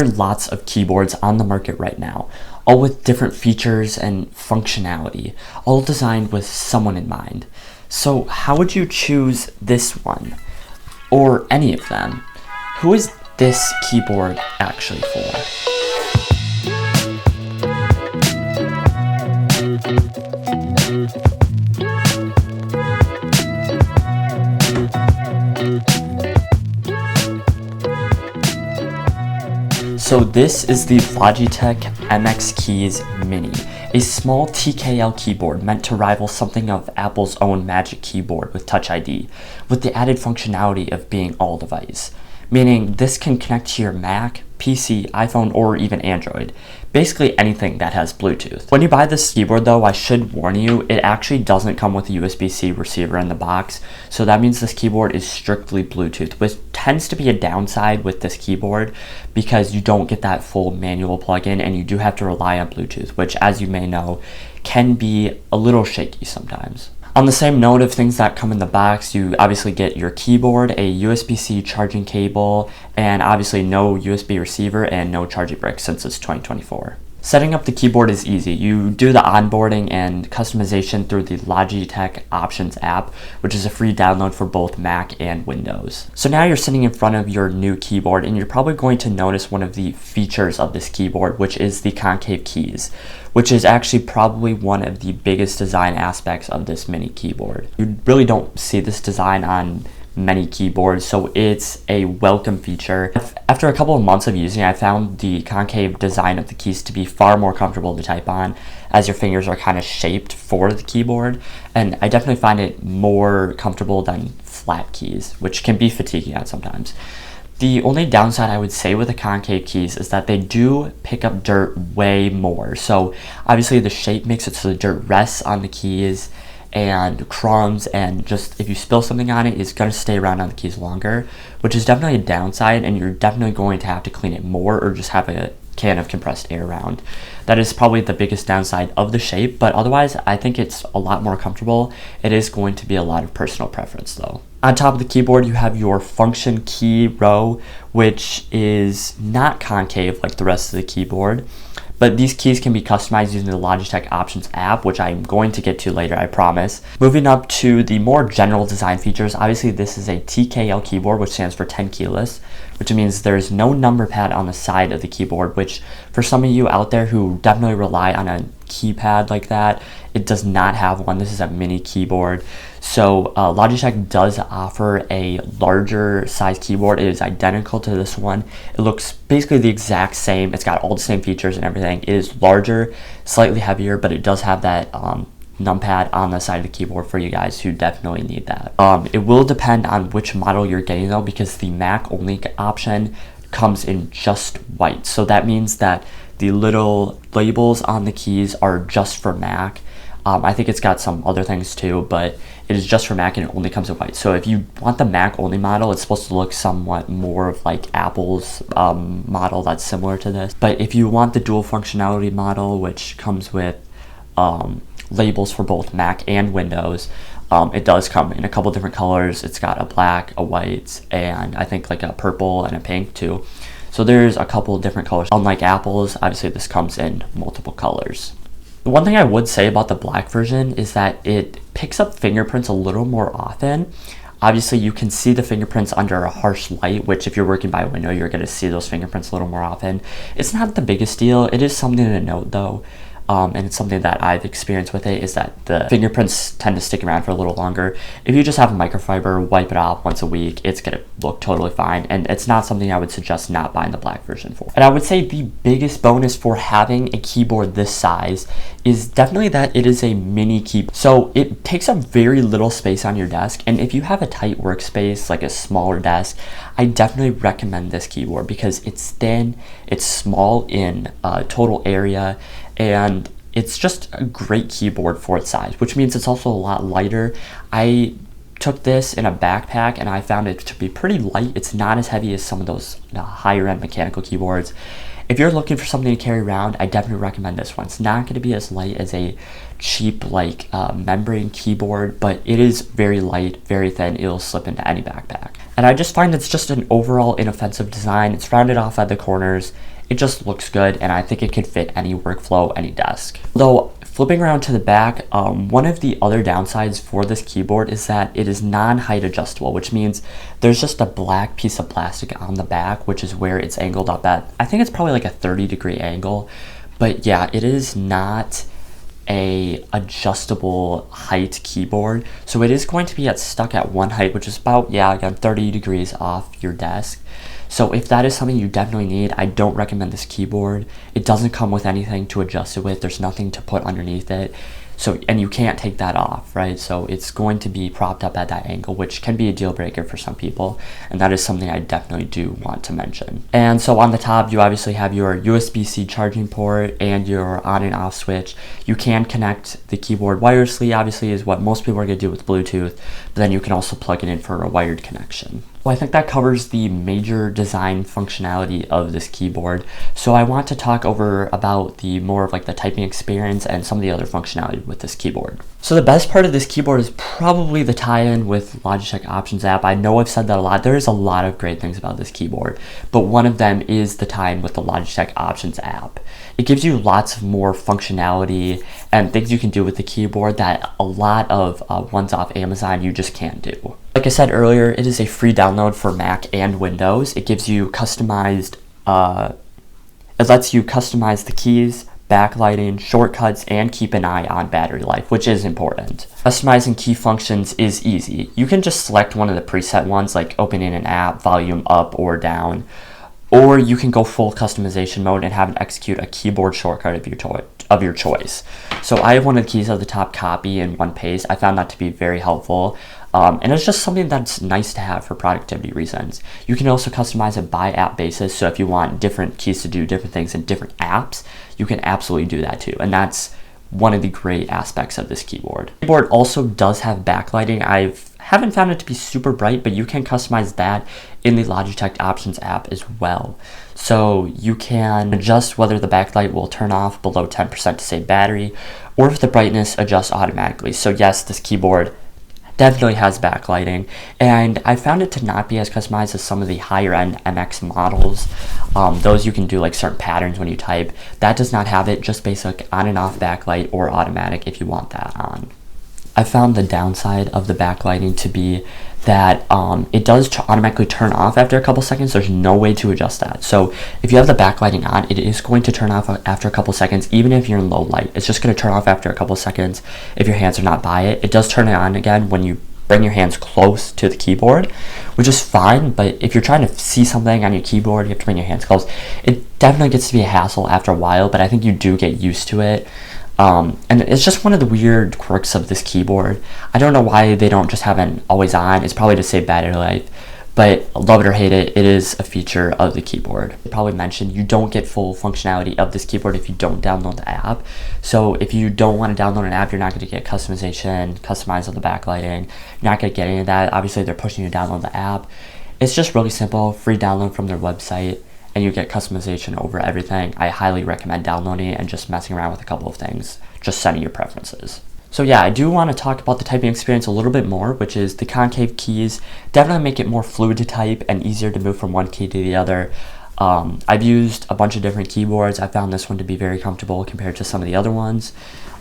There are lots of keyboards on the market right now, all with different features and functionality, all designed with someone in mind. So how would you choose this one? Or any of them? Who is this keyboard actually for? So this is the Logitech MX Keys Mini, a small TKL keyboard meant to rival something of Apple's own Magic Keyboard with Touch ID, with the added functionality of being all device, meaning this can connect to your Mac, PC, iPhone, or even Android, basically anything that has Bluetooth. When you buy this keyboard though, I should warn you, it actually doesn't come with a USB-C receiver in the box, so that means this keyboard is strictly Bluetooth, which tends to be a downside with this keyboard because you don't get that full manual plug-in and you do have to rely on Bluetooth, which as you may know, can be a little shaky sometimes. On the same note of things that come in the box, you obviously get your keyboard, a USB-C charging cable, and obviously no USB receiver and no charging brick since it's 2024. Setting up the keyboard is easy. You do the onboarding and customization through the Logitech Options app, which is a free download for both Mac and Windows. So now you're sitting in front of your new keyboard and you're probably going to notice one of the features of this keyboard, which is the concave keys, which is actually probably one of the biggest design aspects of this mini keyboard. You really don't see this design on many keyboards, so it's a welcome feature. After a couple of months of using it, I found the concave design of the keys to be far more comfortable to type on, as your fingers are kind of shaped for the keyboard, and I definitely find it more comfortable than flat keys, which can be fatiguing at sometimes. The only downside I would say with the concave keys is that they do pick up dirt way more. So obviously the shape makes it so the dirt rests on the keys and crumbs, and just if you spill something on it, it's going to stay around on the keys longer, which is definitely a downside, and you're definitely going to have to clean it more or just have a can of compressed air around. That is probably the biggest downside of the shape, but otherwise I think it's a lot more comfortable. It is going to be a lot of personal preference though. On top of the keyboard, you have your function key row, which is not concave like the rest of the keyboard, but these keys can be customized using the Logitech Options app, which I'm going to get to later, I promise. Moving up to the more general design features, obviously this is a TKL keyboard, which stands for 10 keyless, which means there's no number pad on the side of the keyboard, which for some of you out there who definitely rely on a keypad like that, it does not have one. This is a mini keyboard. So Logitech does offer a larger size keyboard. It is identical to this one. It looks basically the exact same. It's got all the same features and everything. It is larger, slightly heavier, but it does have that numpad on the side of the keyboard for you guys who definitely need that. It will depend on which model you're getting though, because the Mac only option comes in just white. So that means that the little labels on the keys are just for Mac. I think it's got some other things too, but it is just for Mac and it only comes in white. So if you want the Mac only model, it's supposed to look somewhat more of like Apple's model that's similar to this. But if you want the dual functionality model, which comes with labels for both Mac and Windows, it does come in a couple different colors. It's got a black, a white, and I think like a purple and a pink too. So there's a couple different colors. Unlike Apple's, obviously this comes in multiple colors. The one thing I would say about the black version is that it picks up fingerprints a little more often. Obviously you can see the fingerprints under a harsh light, which if you're working by a window, you're going to see those fingerprints a little more often. It's not the biggest deal. It is something to note though. And it's something that I've experienced with it, is that the fingerprints tend to stick around for a little longer. If you just have a microfiber, wipe it off once a week, it's going to look totally fine. And it's not something I would suggest not buying the black version for. And I would say the biggest bonus for having a keyboard this size is definitely that it is a mini keyboard. So it takes up very little space on your desk. And if you have a tight workspace, like a smaller desk, I definitely recommend this keyboard because it's thin, it's small in total area, and it's just a great keyboard for its size, which means it's also a lot lighter. I took this in a backpack and I found it to be pretty light. It's not as heavy as some of those higher end mechanical keyboards. If you're looking for something to carry around, I definitely recommend this one. It's not going to be as light as a cheap membrane keyboard, but it is very light, very thin. It'll slip into any backpack. And I just find it's just an overall inoffensive design. It's rounded off at the corners. It just looks good, and I think it could fit any workflow, any desk. Though, flipping around to the back, one of the other downsides for this keyboard is that it is non-height adjustable, which means there's just a black piece of plastic on the back, which is where it's angled up at. I think it's probably like a 30-degree angle, but yeah, it is not a adjustable height keyboard, so it is going to be stuck at one height, which is about, yeah, again, 30 degrees off your desk. So if that is something you definitely need, I don't recommend this keyboard. It doesn't come with anything to adjust it with. There's nothing to put underneath it. So, and you can't take that off, right? So it's going to be propped up at that angle, which can be a deal breaker for some people. And that is something I definitely do want to mention. And so on the top, you obviously have your USB-C charging port and your on and off switch. You can connect the keyboard wirelessly, obviously, is what most people are going to do with Bluetooth. But then you can also plug it in for a wired connection. Well, I think that covers the major design functionality of this keyboard. So I want to talk over about the more of the typing experience and some of the other functionality with this keyboard. So the best part of this keyboard is probably the tie-in with Logitech Options app. I know I've said that a lot. There's a lot of great things about this keyboard, but one of them is the tie-in with the Logitech Options app. It gives you lots of more functionality and things you can do with the keyboard that a lot of ones off Amazon you just can't do. Like I said earlier, it is a free download for Mac and Windows. It gives you customized, it lets you customize the keys, backlighting, shortcuts, and keep an eye on battery life, which is important. Customizing key functions is easy. You can just select one of the preset ones, like opening an app, volume up or down, or you can go full customization mode and have it execute a keyboard shortcut of your choice. So I have one of the keys at the top, copy and one paste. I found that to be very helpful. And it's just something that's nice to have for productivity reasons. You can also customize it by app basis. So if you want different keys to do different things in different apps, you can absolutely do that too. And that's one of the great aspects of this keyboard. The keyboard also does have backlighting. I haven't found it to be super bright, but you can customize that in the Logitech Options app as well. So you can adjust whether the backlight will turn off below 10% to save battery, or if the brightness adjusts automatically. So yes, this keyboard definitely has backlighting, and I found it to not be as customized as some of the higher end MX models. Those you can do certain patterns when you type. That does not have it, just basic on and off backlight or automatic if you want that on. I found the downside of the backlighting to be that it does automatically turn off after a couple seconds. There's no way to adjust that. So if you have the backlighting on, it is going to turn off after a couple seconds, even if you're in low light. It's just going to turn off after a couple seconds if your hands are not by it. It does turn it on again when you bring your hands close to the keyboard, which is fine, but if you're trying to see something on your keyboard, you have to bring your hands close. It definitely gets to be a hassle after a while, but I think you do get used to it. And it's just one of the weird quirks of this keyboard. I don't know why they don't just have it always on. It's probably to save battery life, but love it or hate it, it is a feature of the keyboard. I probably mentioned you don't get full functionality of this keyboard if you don't download the app. So if you don't want to download an app, you're not going to get customization, customize of the backlighting. You're not going to get any of that. Obviously, they're pushing you to download the app. It's just really simple, free download from their website, and you get customization over everything. I highly recommend downloading it and just messing around with a couple of things, just setting your preferences. So yeah, I do want to talk about the typing experience a little bit more, which is the concave keys definitely make it more fluid to type and easier to move from one key to the other. I've used a bunch of different keyboards. I found this one to be very comfortable compared to some of the other ones.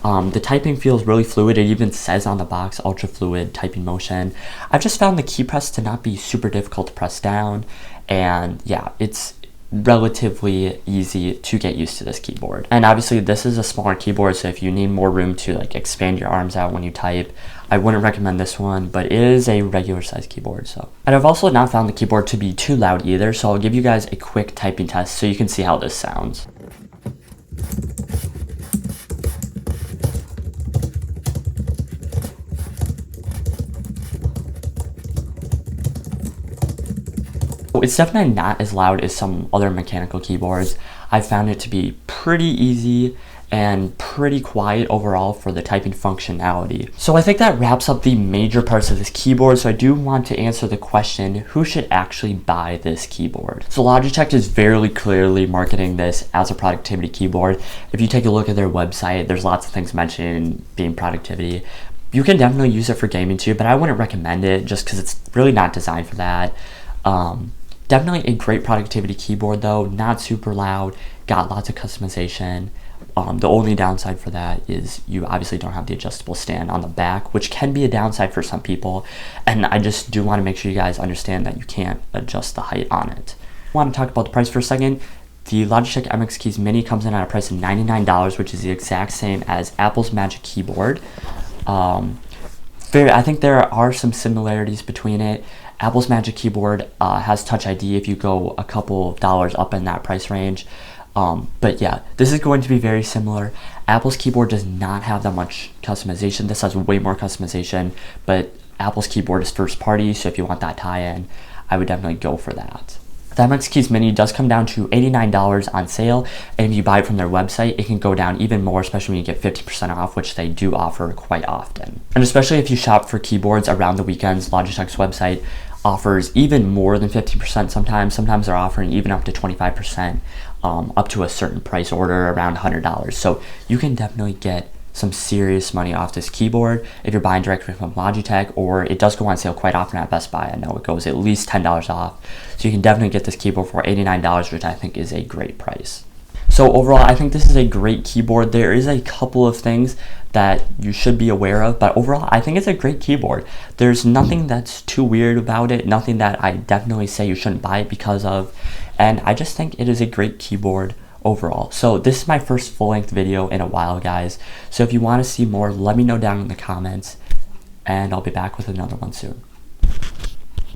The typing feels really fluid. It even says on the box, ultra fluid typing motion. I've just found the key press to not be super difficult to press down, and yeah, it's relatively easy to get used to this keyboard. And obviously this is a smaller keyboard, so if you need more room to expand your arms out when you type, I wouldn't recommend this one, but it is a regular size keyboard. So, and I've also not found the keyboard to be too loud either, so I'll give you guys a quick typing test so you can see how this sounds. It's definitely not as loud as some other mechanical keyboards. I found it to be pretty easy and pretty quiet overall for the typing functionality. So I think that wraps up the major parts of this keyboard. So I do want to answer the question, who should actually buy this keyboard? So Logitech is very clearly marketing this as a productivity keyboard. If you take a look at their website, there's lots of things mentioned being productivity. You can definitely use it for gaming too, but I wouldn't recommend it just because it's really not designed for that. Definitely a great productivity keyboard though, not super loud, got lots of customization. The only downside for that is you obviously don't have the adjustable stand on the back, which can be a downside for some people. And I just do want to make sure you guys understand that you can't adjust the height on it. I want to talk about the price for a second. The Logitech MX Keys Mini comes in at a price of $99, which is the exact same as Apple's Magic Keyboard. I think there are some similarities between it. Apple's Magic Keyboard has Touch ID if you go a couple of dollars up in that price range. But yeah, this is going to be very similar. Apple's keyboard does not have that much customization. This has way more customization, but Apple's keyboard is first party, so if you want that tie-in, I would definitely go for that. The MX Keys Mini does come down to $89 on sale, and if you buy it from their website, it can go down even more, especially when you get 50% off, which they do offer quite often. And especially if you shop for keyboards around the weekends, Logitech's website offers even more than 50% sometimes. Sometimes they're offering even up to 25%, up to a certain price order around $100. So you can definitely get some serious money off this keyboard if you're buying directly from Logitech, or it does go on sale quite often at Best Buy. I know it goes at least $10 off. So you can definitely get this keyboard for $89, which I think is a great price. So overall, I think this is a great keyboard. There is a couple of things that you should be aware of, but overall, I think it's a great keyboard. There's nothing that's too weird about it, nothing that I definitely say you shouldn't buy it because of, and I just think it is a great keyboard overall. So this is my first full-length video in a while, guys. So if you want to see more, let me know down in the comments, and I'll be back with another one soon.